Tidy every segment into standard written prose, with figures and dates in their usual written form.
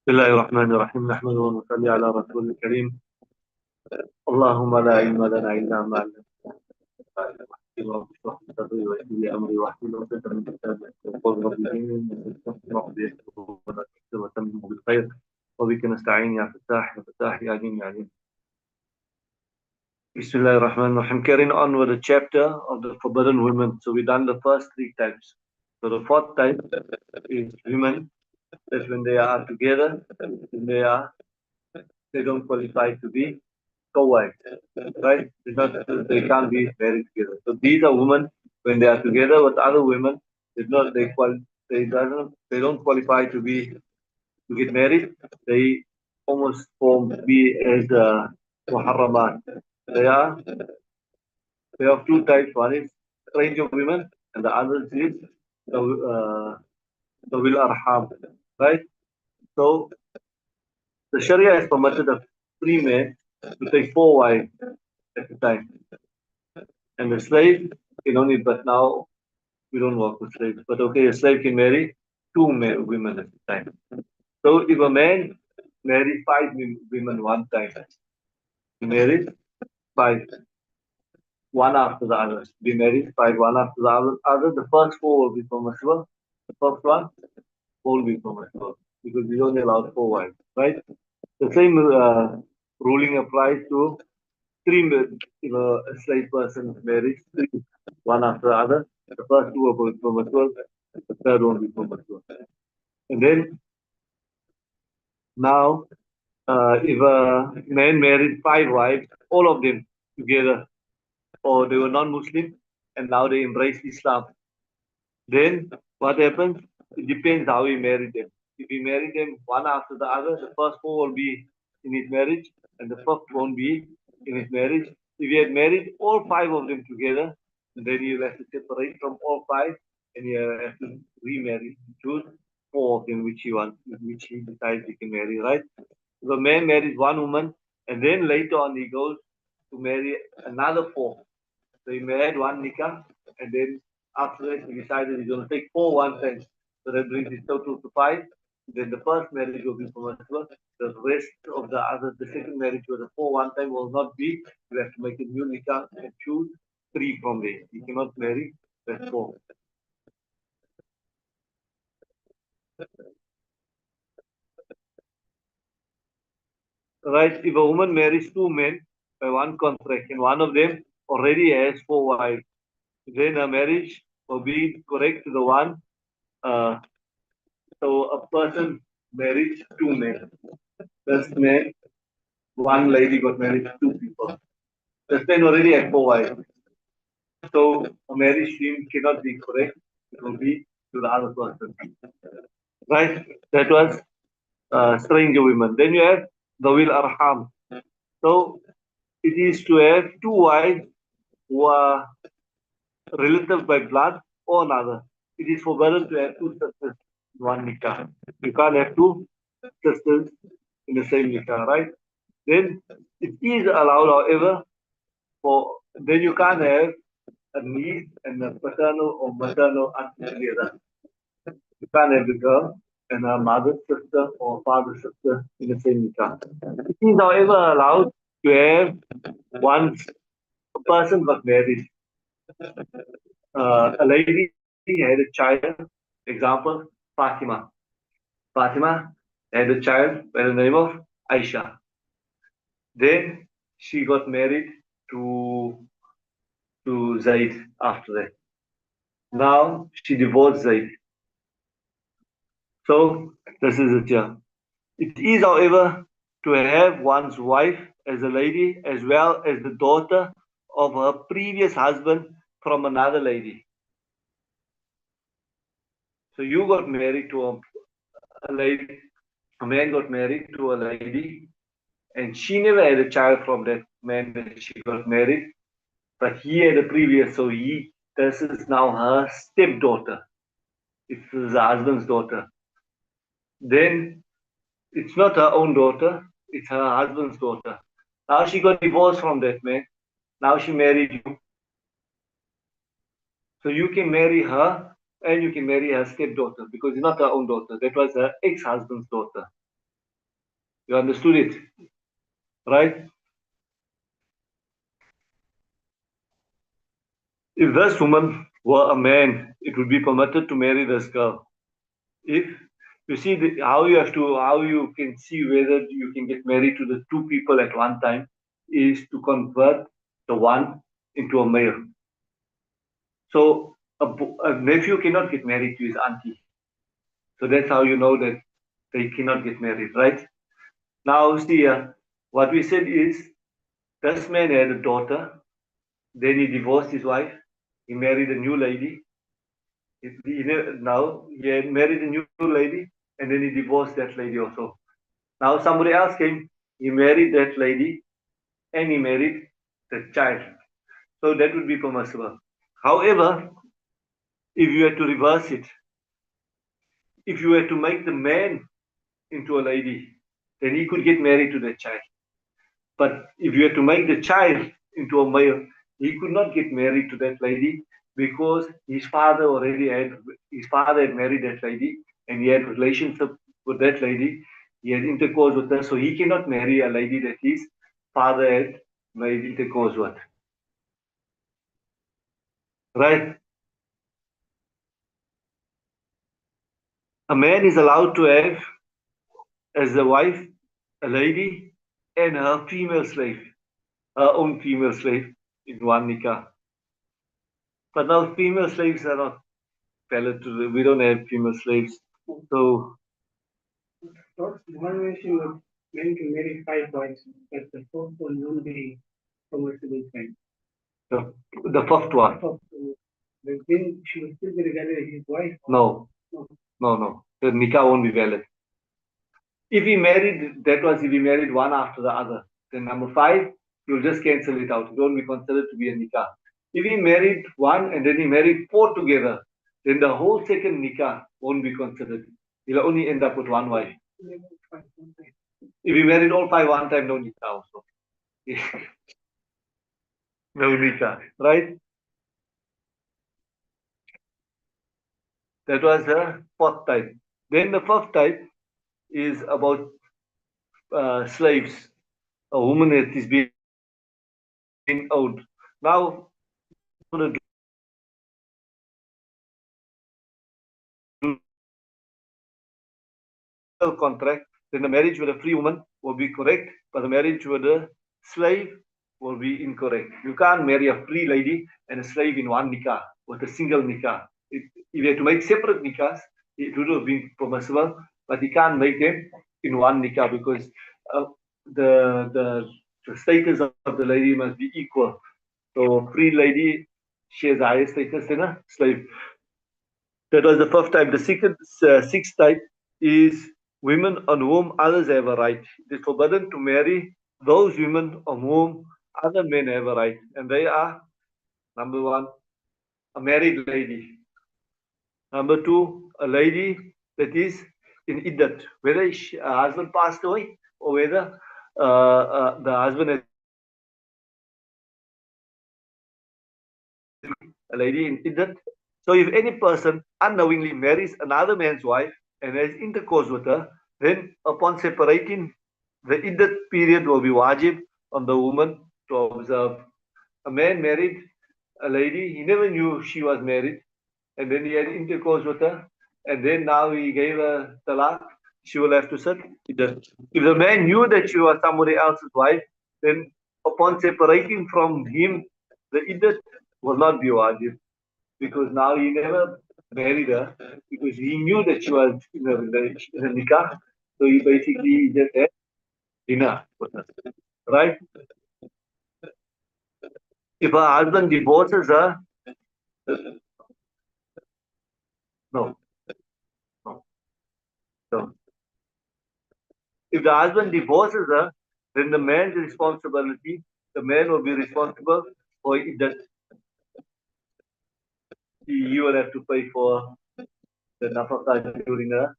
بسم الله الرحمن الرحيم نحمده ونصلي على رسول الكريم. اللهم لا علم لنا إلا ما علمتنا. رب اشرح لي صدري ويسر لي أمري واحلل عقدة من لساني يفقهوا قولي وتمم بالخير وبك نستعين يا فتاح يا فتاح يا عليم يا عليم. بسم الله الرحمن الرحيم. Carrying on with the chapter of the forbidden women. So we've done the first three types. So the fourth type is women that when they are together, they don't qualify to be co-wives, right? Because they can't be married together. So these are women when they are together with other women, it's not they don't qualify to get married. They almost form be as muharramat. They are they have two types. One is range of women, and the other is the will arham, right? So the Sharia has permitted a free man to take four wives at a time. And the slave can only, but now we don't work with slaves. But okay, a slave can marry two women at a time. So if a man marries five women one time, he marries five, one after the other. He marries five, one after the other. The first four will be permissible. The first one will be permissible because we only allow four wives, right? The same ruling applies to three men. If a slave person marries three, one after the other, the first two will be permissible, the third one will be permissible. And then now, if a man married five wives, all of them together, or they were non-Muslim, and now they embrace Islam, then what happens? It depends how he married them. If he married them one after the other, the first four will be in his marriage, and the fifth won't be in his marriage. If he had married all five of them together, then he'll have to separate from all five, and he'll have to remarry, choose four of them which he wants, which he decides he can marry, right? The man marries one woman, and then later on he goes to marry another four. So he married one nikah, and then after that he decided he's going to take four one time. So that brings his total to five. Then the first marriage will be permissible. The rest of the second marriage with the four one time will not be. You have to make a new nikah and choose three from there. You cannot marry that four. Right? If a woman marries two men by one contract, and one of them already has four wives, then a marriage will be correct to the one. So a person married two men. This man, one lady got married to two people. This man already had four wives. So a marriage scheme cannot be correct. It will be to the other person. Right? That was stranger women. Then you have the will arham. So it is to have two wives who are relative by blood or another. It is forbidden to have two sisters in one nikah. You can't have two sisters in the same nikah, right? Then it is allowed, however, for then you can't have a niece and a paternal or maternal aunt together. You can't have a girl and a mother's sister or father's sister in the same nikah. It is, however, allowed to have once a person got married. A lady had a child, example, Fatima. Fatima had a child by the name of Aisha. Then she got married to Zaid after that. Now she divorced Zaid. So this is it here. It is, however, to have one's wife as a lady as well as the daughter of her previous husband from another lady. So you got married to a lady, a man got married to a lady, and she never had a child from that man that she got married, but he had a previous, so this is now her stepdaughter. It's the husband's daughter. Then it's not her own daughter, it's her husband's daughter. Now she got divorced from that man. Now she married you. So you can marry her and you can marry her stepdaughter because it's not her own daughter. That was her ex-husband's daughter. You understood it, right? If this woman were a man, it would be permitted to marry this girl. If you see how you can see whether you can get married to the two people at one time is to convert the one into a male. So a nephew cannot get married to his auntie. So that's how you know that they cannot get married, right? Now see, what we said is this man had a daughter, then he divorced his wife, he married a new lady. Now he had married a new lady, and then he divorced that lady also. Now somebody else came, he married that lady, and he married the child. So that would be permissible. However, if you had to reverse it, if you were to make the man into a lady, then he could get married to that child. But if you had to make the child into a male, he could not get married to that lady because his father had married that lady and he had relationship with that lady. He had intercourse with her, so he cannot marry a lady that his father had made intercourse with. Right? A man is allowed to have as a wife a lady and her female slave, her own female slave in one nikah. But now female slaves are not valid to we don't have female slaves. So one way she was meant to marry 5 wives, but the fourth one won't be permissible crime. the first one. But then she will still be regarded as his wife. No. No. The nikah won't be valid. If he married one after the other, then number 5, you'll just cancel it out. It won't be considered to be a nikah. If he married one and then he married 4 together, then the whole second nikah won't be considered. He'll only end up with one wife. If he married all 5 one time, no nikah also. No nikah, right? That was the 4th type. Then the 5th type is about slaves, a woman that is being owned. Now, contract, then the marriage with a free woman will be correct, but the marriage with a slave will be incorrect. You can't marry a free lady and a slave in one nikah with a single nikah. If you had to make separate nikahs, it would have been permissible, but you can't make them in one nikah because uh, the status of the lady must be equal. So a free lady, she has higher status than a slave. That was the 5th type. The 6th type is women on whom others have a right. It is forbidden to marry those women on whom other men have a right. And they are, number 1, a married lady. Number 2, a lady that is in iddat, whether her husband passed away or whether the husband has a lady in iddat. So if any person unknowingly marries another man's wife and has intercourse with her, then upon separating, the iddat period will be wajib on the woman to observe. A man married a lady, he never knew she was married, and then he had intercourse with her, and then now he gave her talaq, she will have to sit iddat. If the man knew that she was somebody else's wife, then upon separating from him, the iddat will not be wajib because now he never married her because he knew that she was in a nikah. So he basically just had dinner with her, right? If her husband divorces her, no, no, no. If the husband divorces her, then the man's responsibility, the man will be responsible for that he will have to pay for the nafaqah during her.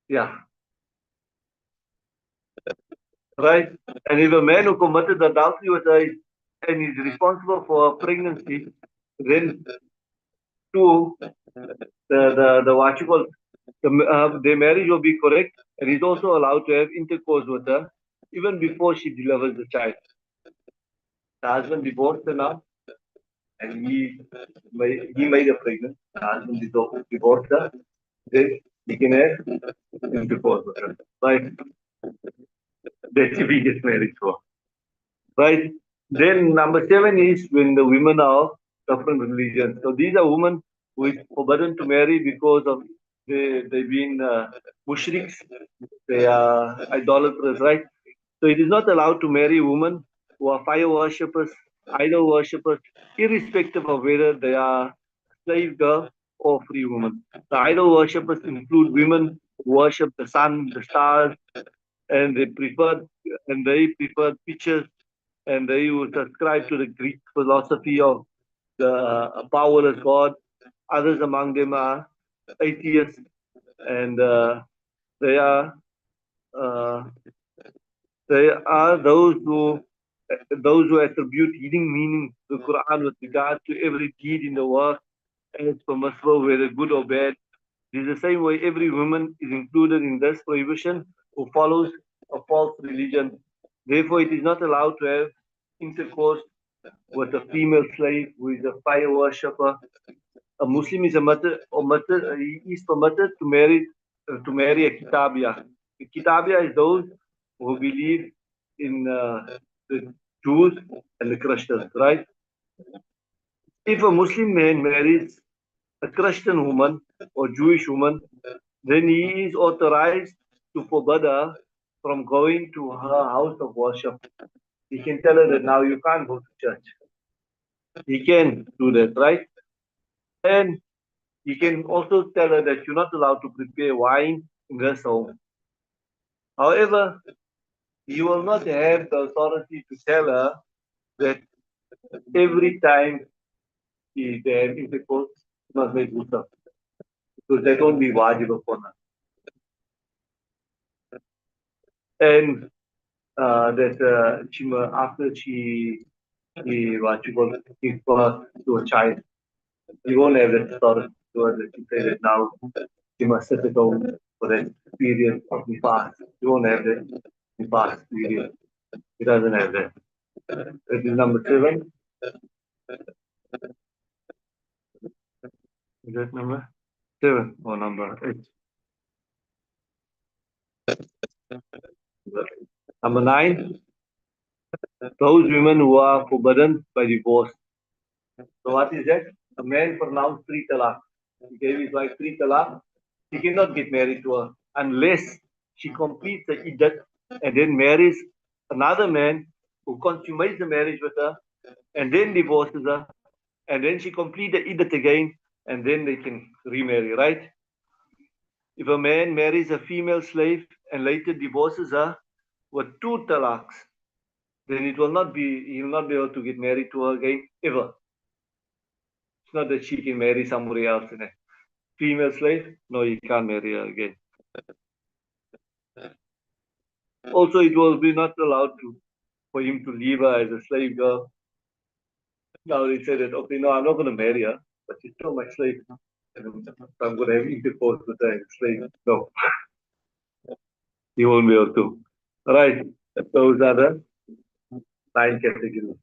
Yeah, right? And if a man who committed adultery with her and is responsible for pregnancy, then to the what you call their marriage will be correct, and he's also allowed to have intercourse with her even before she delivers the child. The husband divorced her now, and he made her pregnant. The husband divorced her. Then he can have intercourse with her. Right? That's if he gets married to her. Right? Then number 7 is when the women are of different religions. So these are women who is forbidden to marry because of they've been mushriks, they are idolaters, right? So it is not allowed to marry women who are fire worshippers, idol worshippers, irrespective of whether they are slave girl or free woman. The idol worshippers include women who worship the sun, the stars, and they prefer pictures, and they would subscribe to the Greek philosophy of the powerless God. Others among them are atheists, and they are uh, they are those who attribute hidden meaning to the Quran with regard to every deed in the world as permissible, whether good or bad. It is the same way every woman is included in this prohibition who follows a false religion. Therefore, it is not allowed to have intercourse with a female slave who is a fire worshipper. A Muslim is he is permitted to marry a kitabia. The kitabia is those who believe in the Jews and the Christians, right? If a Muslim man marries a Christian woman or Jewish woman, then he is authorized to forbid her from going to her house of worship. He can tell her that now you can't go to church. He can do that, right? And he can also tell her that you're not allowed to prepare wine in this home. However, he will not have the authority to tell her that every time they have intercourse, she must make ghusl. So that won't be wajib upon her. And that after what you call give birth to a child, you won't have that authority to her that you say that now you must sit at home for that period of fast. You won't have that fast period. It doesn't have that. That is number 7. Is that number 7 or number 8? Number 9, those women who are forbidden by divorce. So what is that? A man pronounced 3 talaq. He gave his wife 3 talaq. He cannot get married to her unless she completes the iddat and then marries another man who consummates the marriage with her and then divorces her, and then she completes the iddat again, and then they can remarry, right? If a man marries a female slave and later divorces her with 2 talaqs, then he will not be able to get married to her again ever. It's not that she can marry somebody else in a female slave. No, he can't marry her again. Also, it will be not allowed for him to leave her as a slave girl. Now they say that, okay, no, I'm not going to marry her, but she's still my slave. And I'm going to have intercourse with her as a slave. No, he won't be able to. All right, those are the 9 categories.